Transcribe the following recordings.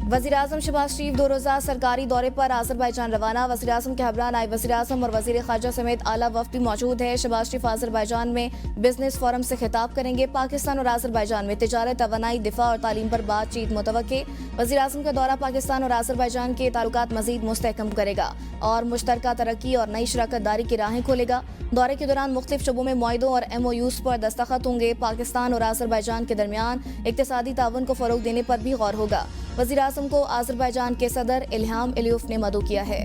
वज़ीर-ए-आज़म शहबाज शरीफ 2 रोज़ा सरकारी दौरे पर आज़रबाईजान रवाना। वज़ीर-ए-आज़म के हमराह नायब वज़ीर-ए-आज़म और वज़ीर ख़ारजा समेत आला वफ़द भी मौजूद है। शहबाज शरीफ आज़रबाईजान में बिजनेस फोरम से खिताब करेंगे। पाकिस्तान और आज़रबाईजान में तिजारत, तवानाई, दिफा और तालीम पर बातचीत मुतवक्के। वज़ीर-ए-आज़म का दौरा पाकिस्तान और आज़रबाईजान के ताल्लुकात मज़ीद मुस्तहकम करेगा और मुश्तरका तरक्की और नई शराकतदारी की राहें खोलेगा। दौरे के दौरान मुख्तलिफ शोबों में मुआहिदों और MOUs पर दस्तखत होंगे। पाकिस्तान और आज़रबाईजान के दरमियान इक्तिसादी ताउन को फ़रोग देने पर भी गौर होगा। वज़ीर-ए-आज़म को आज़रबाईजान के सदर इल्हाम अलीयफ ने मदऊ किया है।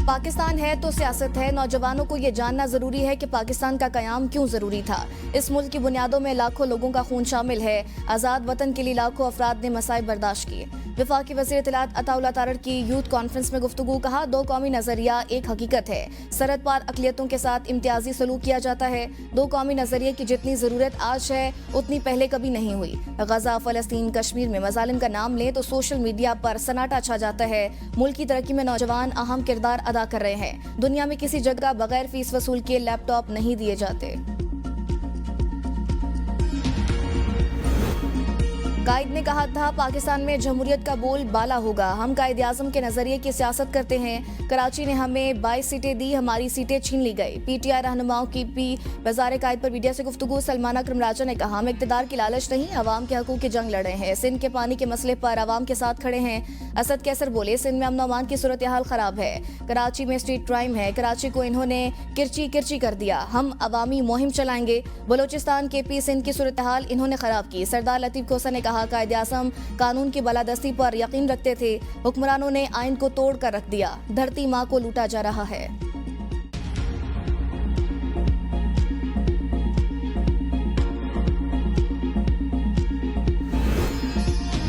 पाकिस्तान है तो सियासत है। नौजवानों को ये जानना जरूरी है कि पाकिस्तान का कयाम क्यों जरूरी था। इस मुल्क की बुनियादों में लाखों लोगों का खून शामिल है। आज़ाद वतन के लिए लाखों अफराद ने मसाइब बर्दाश्त किए। वफाकी वज़ीर इत्तलात अताउल्लाह तारड़ की यूथ कॉन्फ्रेंस में गुफ्तगू। कहा, 2 कौमी नजरिया एक हकीकत है। सरहद पार अक़लियतों के साथ इम्तियाजी सलूक किया जाता है। 2 कौमी नजरिए की जितनी जरूरत आज है उतनी पहले कभी नहीं हुई। गजा, फलस्तीन, कश्मीर में मजालिम का नाम लें तो सोशल मीडिया पर सन्नाटा छा जाता है। मुल्क की तरक्की में नौजवान अहम किरदार अदा कर रहे हैं। दुनिया में किसी जगह बगैर फीस वसूल किए लैपटॉप नहीं दिए जाते। कायद ने कहा था, पाकिस्तान में जमहूरियत का बोल बाला होगा। हम कायद आज़म के नजरिए की सियासत करते हैं। कराची ने हमें 22 सीटें दी, हमारी सीटें छीन ली गई। PTI रहनुमाओं की वज़ारे कायद पर मीडिया से गुफ्तगू। सलमाना करमराजा ने कहा, हम इक़्तिदार की लालच नहीं, अवाम के हकूक़ की जंग लड़े हैं। सिंध के पानी के मसले पर अवाम के साथ खड़े हैं। असद कैसर बोले, सिंध में अमन अमान की सूरत हाल खराब है। कराची में स्ट्रीट क्राइम है। कराची को इन्होंने किरची किरची कर दिया। हम अवामी मुहिम चलाएंगे। बलोचिस्तान, KP, सिंध की सूरत हाल इन्होंने खराब की। सरदार लतीफ़ खोसा ने कहा, कायद आज़म कानून की बालादस्ती पर यकीन रखते थे। हुक्मरानों ने आइन को तोड़ कर रख दिया। धरती माँ को लूटा जा रहा है।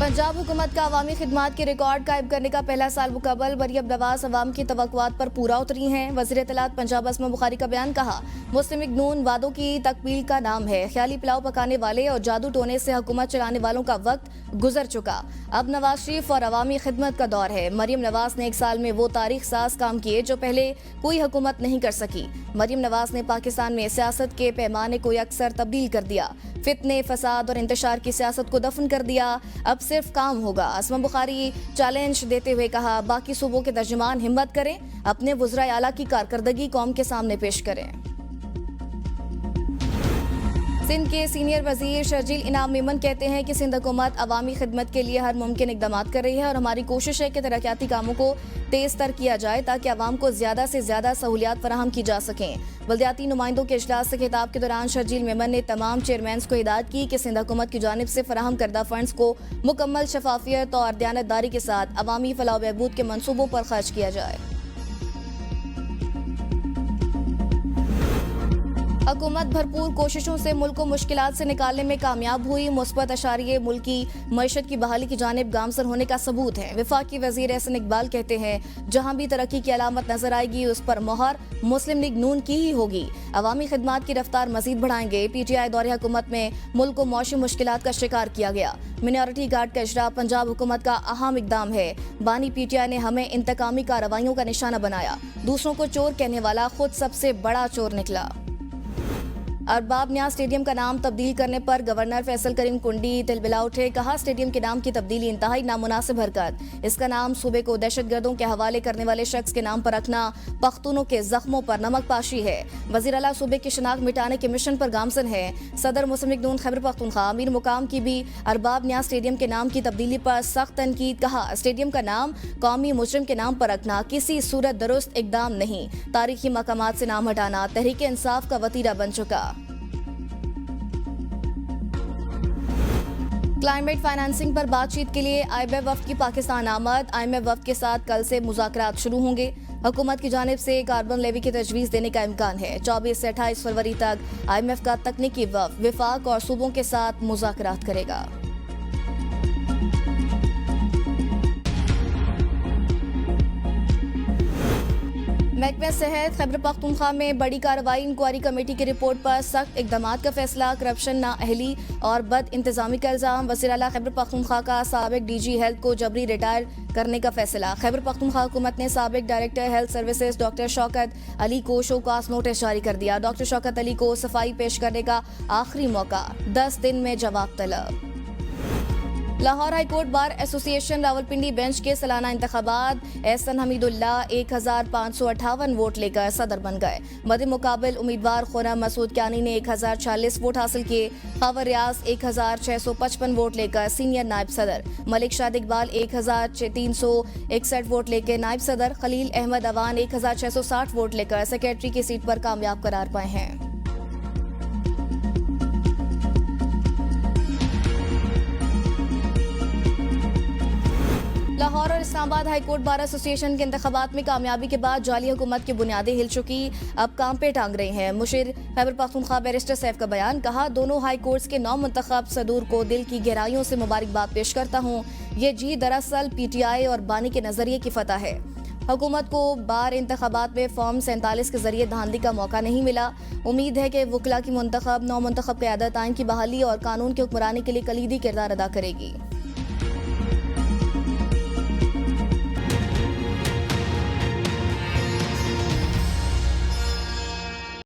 पंजाब हुकूमत का अवामी खिदमात के रिकॉर्ड कायम करने का पहला साल मुकम्मल। मरियम नवाज अवाम की तवक्कुआत पर पूरा उतरी हैं। वज़ीर इत्तलात पंजाब असमा बुखारी का बयान। कहा, मुस्लिम लीग नून वादों की तकमील का नाम है। ख्याली पुलाव पकाने वाले और जादू टोने से हुकूमत चलाने वालों का वक्त गुजर चुका। अब नवाज शरीफ और अवामी खिदमत का दौर है। मरियम नवाज ने 1 साल में वो तारीख साज काम किए जो पहले कोई हुकूमत नहीं कर सकी। मरियम नवाज ने पाकिस्तान में सियासत के पैमाने को अक्सर तब्दील कर दिया। फितने, फसाद और इंतशार की सियासत को दफन कर दिया। अब सिर्फ काम होगा। असमा बुखारी चैलेंज देते हुए कहा, बाकी सूबों के तर्जुमान हिम्मत करें, अपने वज़राए आला की कारकर्दगी कौम के सामने पेश करें। सिंध के सीनियर वजीर शर्जील इनाम मेमन कहते हैं कि सिंध हुकूमत अवामी खिदमत के लिए हर मुमकिन इकदाम कर रही है और हमारी कोशिश है कि तरक्याती कामों को तेज तर किया जाए ताकि अवाम को ज्यादा से ज्यादा सहूलियात फराहम की जा सकें। बल्दियाती नुमाइंदों के इजलास से खिताब के दौरान शर्जील मेमन ने तमाम चेयरमैन को हिदायत की कि सिंध हुकूमत की जानिब से फराहम करदा फंड्स को मुकम्मल शफाफियत और दयानतदारी के साथ अवामी फलाह बहबूद के मनसूबों पर खर्च किया जाए। हुकूमत भरपूर कोशिशों से मुल्क को मुश्किलात से निकालने में कामयाब हुई। मुस्बत अशारिये मुल्क की मईशत की बहाली की जानिब गामसर होने का सबूत है। वफाकी वजीर एहसन इकबाल कहते हैं, जहां भी तरक्की की अलामत नजर आएगी उस पर मोहर मुस्लिम लीग नून की ही होगी। अवामी खिदमात की रफ्तार मजीद बढ़ाएंगे। PTI दौरे हुकूमत में मुल्क को मौशी मुश्किलात का शिकार किया गया। मिनॉरिटी गार्ड का इजरा पंजाब हुकूमत का अहम इकदाम है। बानी PTI ने हमें इंतकामी कार्रवाइयों का निशाना बनाया। दूसरों को चोर कहने वाला खुद सबसे बड़ा चोर निकला। अरबाब न्याज स्टेडियम का नाम तब्दील करने पर गवर्नर फैसल करीम कुंडी तिलबिला उठे। कहा, स्टेडियम के नाम की तब्दीली इंतहाई नामुनासिब हरकत। इसका नाम सूबे को दहशतगर्दों के हवाले करने वाले शख्स के नाम पर रखना पख्तूनों के जख्मों पर नमक पाशी है। वजीर आला सूबे की शनाख्त मिटाने के मिशन पर गामजन है। सदर मुस्लिम लीग नून खैबर पख्तूनख्वा अमीर मुकाम की भी अरबाब न्याज स्टेडियम के नाम की तब्दीली पर सख्त तनकीद। कहा, स्टेडियम का नाम कौमी मुजरिम के नाम पर रखना किसी सूरत दुरुस्त इकदाम नहीं। तारीखी मकामात से नाम हटाना तहरीक इंसाफ का वतीरा बन चुका। क्लाइमेट फाइनेंसिंग पर बातचीत के लिए IMF वफ्द की पाकिस्तान आमद। IMF वफ्द के साथ कल से मुज़ाकरात शुरू होंगे। हुकूमत की जानिब से कार्बन लेवी की तजवीज़ देने का इम्कान है। 24 से 28 फरवरी तक IMF का तकनीकी वफ्द विफाक और सूबों के साथ मुज़ाकरात करेगा। महकमे सेहत खैबर पख्तूनख्वा में बड़ी कार्रवाई। इंक्वायरी कमेटी की रिपोर्ट पर सख्त इकदाम का फैसला। करप्शन, नाअहली और बद इंतजामी का इल्जाम। वज़ीर आला खैबर पख्तूनख्वा का साबिक डीजी हेल्थ को जबरी रिटायर करने का फैसला। खैबर पख्तूनख्वा हुकूमत ने साबिक director health services doctor Shaukat Ali को शोकास नोटिस जारी कर दिया। डॉक्टर शौकत अली को सफाई पेश करने का आखिरी मौका, 10 दिन में जवाब तलब। Lahore high court bar association Rawalpindi bench के सालाना इंतखाबात। एहसन हमीदुल्लाह 1558 वोट लेकर सदर बन गए। मद मुकाबिल उम्मीदवार खुर्रम मसूद क्यानी ने 1040 वोट हासिल किए। खबर रियाज 1655 वोट लेकर सीनियर नायब सदर। मलिक शाद इकबाल 1361 वोट लेकर नायब सदर। खलील अहमद अवान 1660 वोट लेकर सेक्रेटरी की सीट पर कामयाब करार पाए हैं। लाहौर और इस्लामाबाद हाईकोर्ट बार एसोसिएशन के इंतखाबात में कामयाबी के बाद जाली हुकूमत की बुनियादें हिल चुकी, अब काम पे टांग रही हैं। मुशीर खैबर पख्तूनख्वा बैरिस्टर सैफ का बयान। कहा, दोनों हाई कोर्ट्स के नौ मुंतखब सदूर को दिल की गहराइयों से मुबारकबाद पेश करता हूँ। ये जीत दरअसल PTI और बानी के नजरिए की फतह है। हुकूमत को बार इंतखाबात में फॉर्म 47 के जरिए धांधली का मौका नहीं मिला। उम्मीद है कि वकला की नौ मुंतखब क़यादत आइन की बहाली और कानून की हुक्मरानी के लिए कलीदी किरदार अदा करेगी।